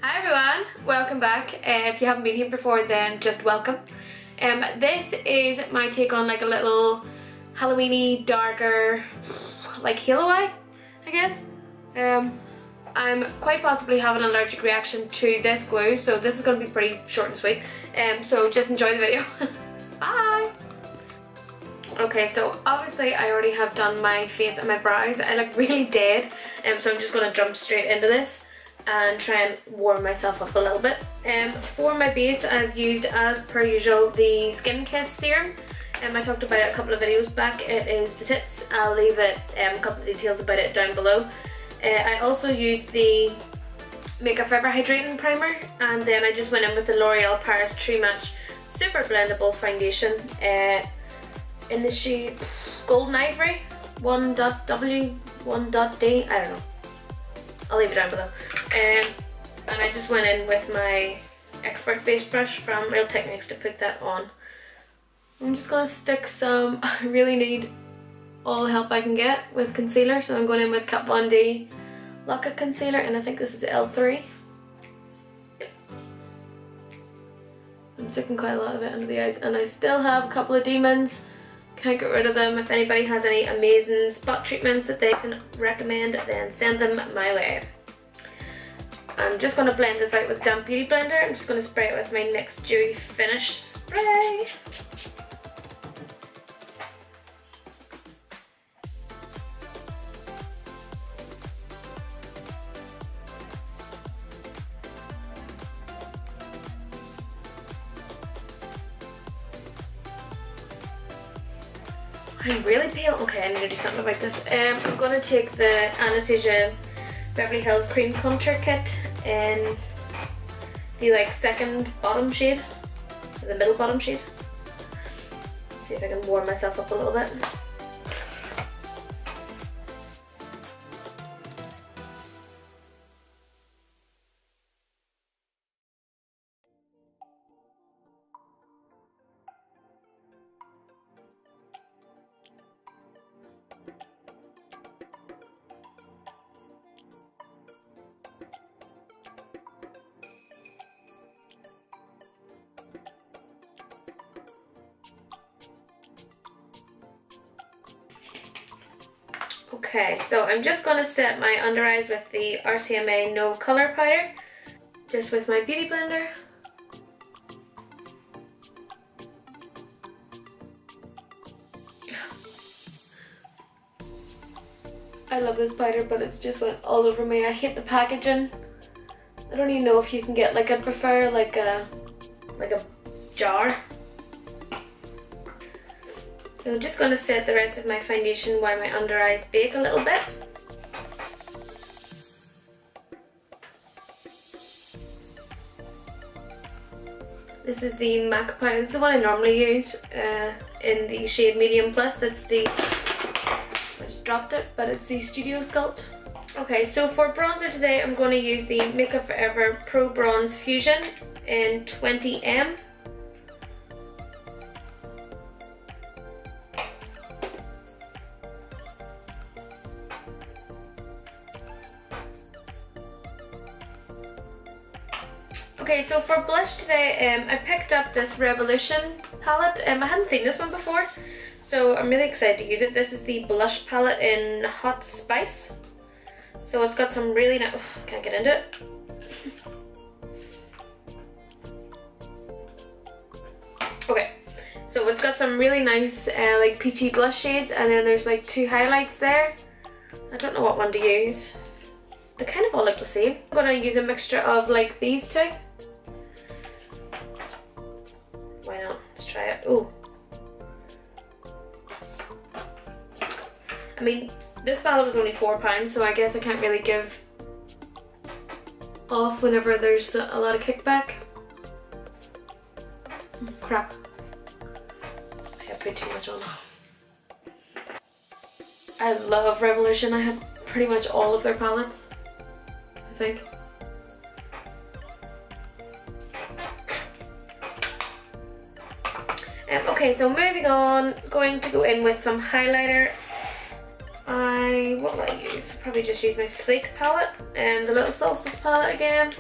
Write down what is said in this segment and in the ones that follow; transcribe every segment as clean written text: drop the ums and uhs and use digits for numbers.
Hi everyone, welcome back. If you haven't been here before, then just welcome. This is my take on like a little Halloween-y, darker, like halo eye, I guess. I'm quite possibly having an allergic reaction to this glue, so this is going to be pretty short and sweet. So just enjoy the video. Bye! Okay, so obviously I already have done my face and my brows. I look really dead, so I'm just going to jump straight into this and try and warm myself up a little bit. For my base, I've used, as per usual, the Skin Kiss serum. I talked about it a couple of videos back. It is the tits. I'll leave it a couple of details about it down below. I also used the favour hydrating primer, and then I just went in with the L'Oreal Paris True Match Super Blendable Foundation in the shade Golden Ivory 1.W, 1.D, I don't know. I'll leave it down below. And I just went in with my expert face brush from Real Techniques to put that on. I'm just going to stick some, I really need all the help I can get with concealer, so I'm going in with Kat Von D Lock-It Concealer, and I think this is L3. I'm sticking quite a lot of it under the eyes, and I still have a couple of demons. Can't get rid of them. If anybody has any amazing spot treatments that they can recommend, then send them my way. I'm just going to blend this out with damp beauty blender. I'm just going to spray it with my NYX Dewy Finish spray. I'm really pale. Okay, I need to do something about this. I'm going to take the Anastasia Beverly Hills Cream Contour Kit in the like second bottom shade, the middle bottom shade. Let's see if I can warm myself up a little bit. Okay, so I'm just going to set my under eyes with the RCMA No Colour Powder, just with my beauty blender. I love this powder, but it's just went all over me. I hate the packaging. I don't even know if you can get, like, I'd prefer like a jar. So I'm just going to set the rest of my foundation while my under eyes bake a little bit. This is the MAC powder. It's the one I normally use in the shade Medium Plus. It's the, I just dropped it, but it's the Studio Sculpt. Okay, so for bronzer today, I'm going to use the Makeup Forever Pro Bronze Fusion in 20M. Okay, so for blush today, I picked up this Revolution palette. I hadn't seen this one before, so I'm really excited to use it. This is the blush palette in Hot Spice. So it's got some really nice, can't get into it. Okay, so it's got some really nice like peachy blush shades, and then there's like two highlights there. I don't know what one to use. They kind of all look the same. I'm gonna use a mixture of like these two. Why not? Let's try it. Ooh. I mean, this palette was only £4, so I guess I can't really give off whenever there's a lot of kickback. Crap. I put too much on. I love Revolution. I have pretty much all of their palettes, I think. Okay, so moving on, going to go in with some highlighter. What will I use? Probably just use my Sleek palette and the Little Solstice palette again.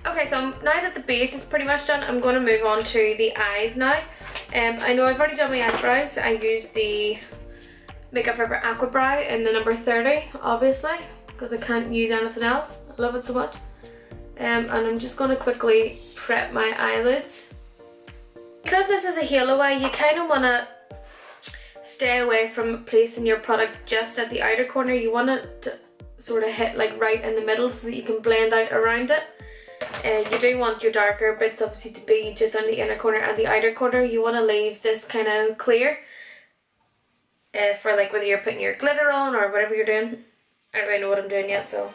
Okay, so now that the base is pretty much done, I'm going to move on to the eyes now. I know I've already done my eyebrows. I used the Makeup Forever Aqua Brow in the number 30, obviously, because I can't use anything else. I love it so much. And I'm just going to quickly prep my eyelids. Because this is a halo eye, you kind of want to stay away from placing your product just at the outer corner. You want it to sort of hit like right in the middle so that you can blend out around it. You do want your darker bits obviously to be just on the inner corner and the outer corner. You want to leave this kind of clear for like whether you're putting your glitter on or whatever you're doing. I don't really know what I'm doing yet, so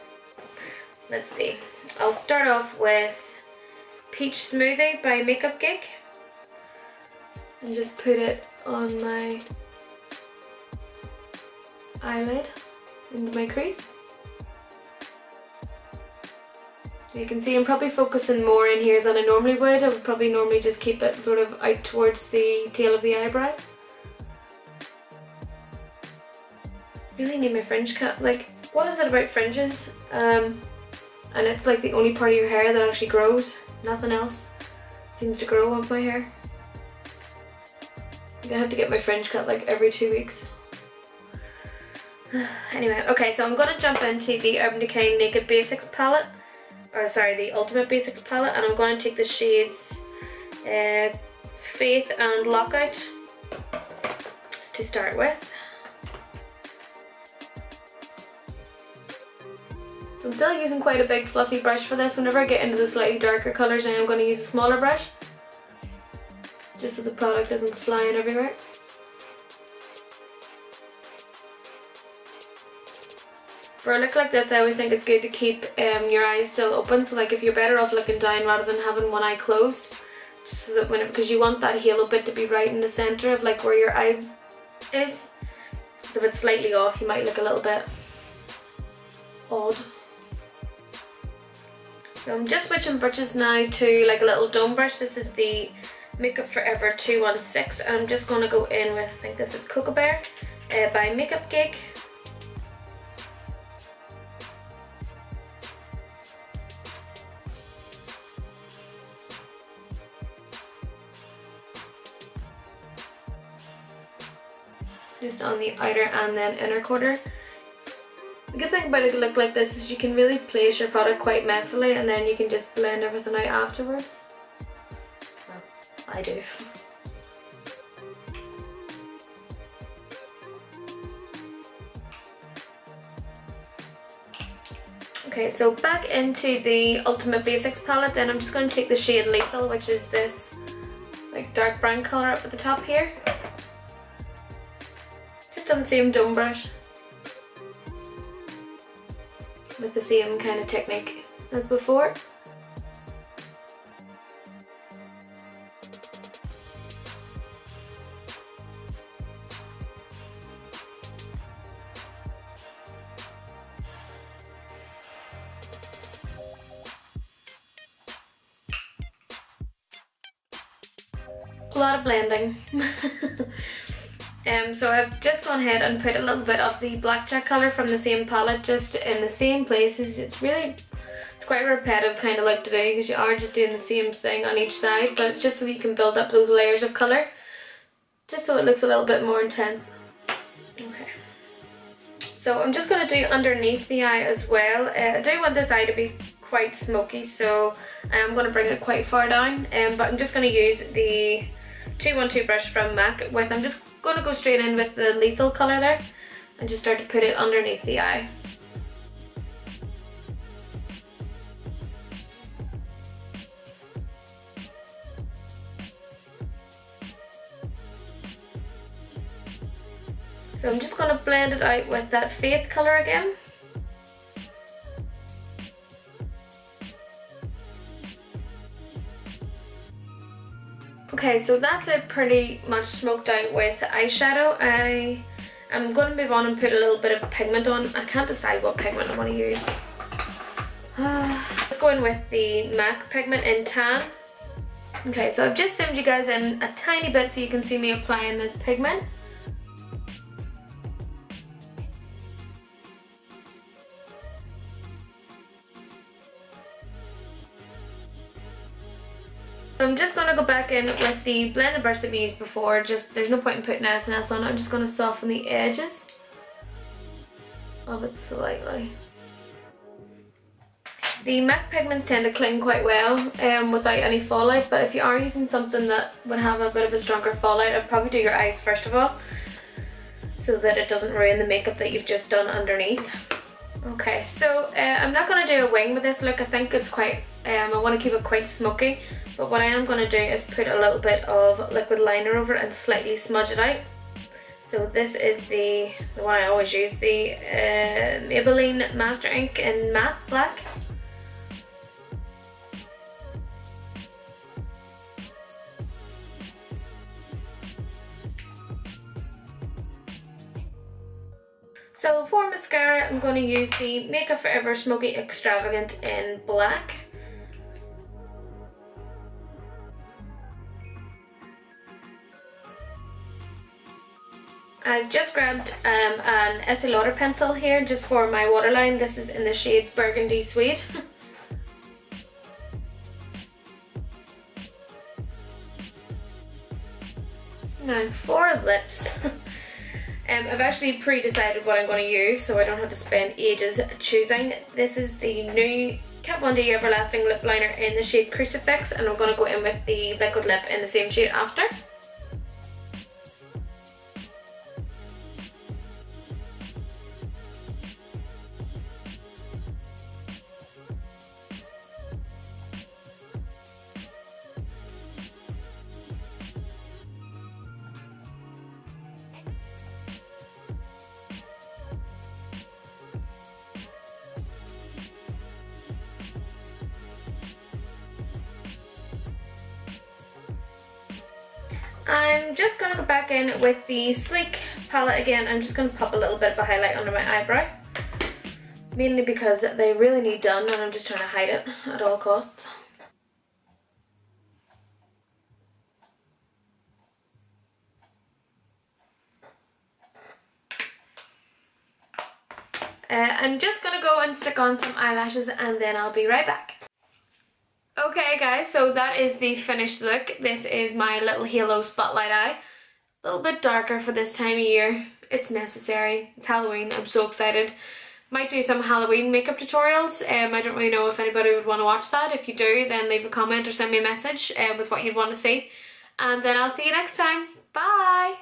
let's see. I'll start off with Peach Smoothie by Makeup Geek and just put it on my eyelid into my crease. You can see I'm probably focusing more in here than I normally would. I would probably normally just keep it sort of out towards the tail of the eyebrow. Really need my fringe cut. Like, what is it about fringes? And it's like the only part of your hair that actually grows. Nothing else seems to grow on my hair. I think I have to get my fringe cut like every 2 weeks. Anyway, okay, so I'm going to jump into the Urban Decay Naked Basics palette. Or sorry, the Ultimate Basics palette, and I'm going to take the shades Faith and Lockout to start with. So I'm still using quite a big fluffy brush for this. Whenever I get into the slightly darker colours, I am going to use a smaller brush, just so the product isn't flying everywhere. For a look like this, I always think it's good to keep your eyes still open. So like if you're better off looking down rather than having one eye closed, just so that because you want that halo bit to be right in the centre of like where your eye is. So if it's slightly off, you might look a little bit odd. So I'm just switching brushes now to like a little dome brush. This is the Makeup Forever 216, and I'm just going to go in with, I think this is Cocoa Bear by Makeup Geek. Just on the outer and then inner corner. The good thing about a look like this is you can really place your product quite messily and then you can just blend everything out afterwards. Well, I do. Okay, so back into the Ultimate Basics palette, then I'm just going to take the shade Lethal, which is this like dark brown colour up at the top here. Just on the same dome brush with the same kind of technique as before. A lot of blending. So I've just gone ahead and put a little bit of the blackjack colour from the same palette just in the same places. It's quite a repetitive kind of look to do because you are just doing the same thing on each side, but it's just so that you can build up those layers of colour just so it looks a little bit more intense. Okay. So I'm just going to do underneath the eye as well. I do want this eye to be quite smoky, so I'm going to bring it quite far down, but I'm just going to use the 212 brush from MAC with, I'm just going to go straight in with the Lethal colour there and just start to put it underneath the eye. So I'm just going to blend it out with that Faith colour again. Okay, so that's it pretty much smoked out with eyeshadow. I'm going to move on and put a little bit of pigment on. I can't decide what pigment I want to use. Let's go in with the MAC pigment in Tan. Okay, so I've just zoomed you guys in a tiny bit so you can see me applying this pigment. So I'm just going to go back in with the blended brush that we used before. Just, there's no point in putting anything else on it. I'm just going to soften the edges of it slightly. The MAC pigments tend to cling quite well without any fallout, but if you are using something that would have a bit of a stronger fallout, I'd probably do your eyes first of all, so that it doesn't ruin the makeup that you've just done underneath. Okay, so I'm not going to do a wing with this look. I think it's quite, I want to keep it quite smoky, but what I am going to do is put a little bit of liquid liner over it and slightly smudge it out. So this is the one I always use, the Maybelline Master Ink in Matte Black. So for mascara, I'm going to use the Makeup Forever Smoky Extravagant in black. I've just grabbed an Estee Lauder pencil here just for my waterline. This is in the shade Burgundy Suede. Now for lips. I've actually pre-decided what I'm going to use, so I don't have to spend ages choosing. This is the new Kat Von D Everlasting Lip Liner in the shade Crucifix, and I'm going to go in with the liquid lip in the same shade after. I'm just going to go back in with the Sleek palette again. I'm just going to pop a little bit of a highlight under my eyebrow. Mainly because they really need done and I'm just trying to hide it at all costs. I'm just going to go and stick on some eyelashes and then I'll be right back. Okay guys, so that is the finished look. This is my little halo spotlight eye. A little bit darker for this time of year. It's necessary. It's Halloween. I'm so excited. Might do some Halloween makeup tutorials. I don't really know if anybody would want to watch that. If you do, then leave a comment or send me a message with what you'd want to see. And then I'll see you next time. Bye!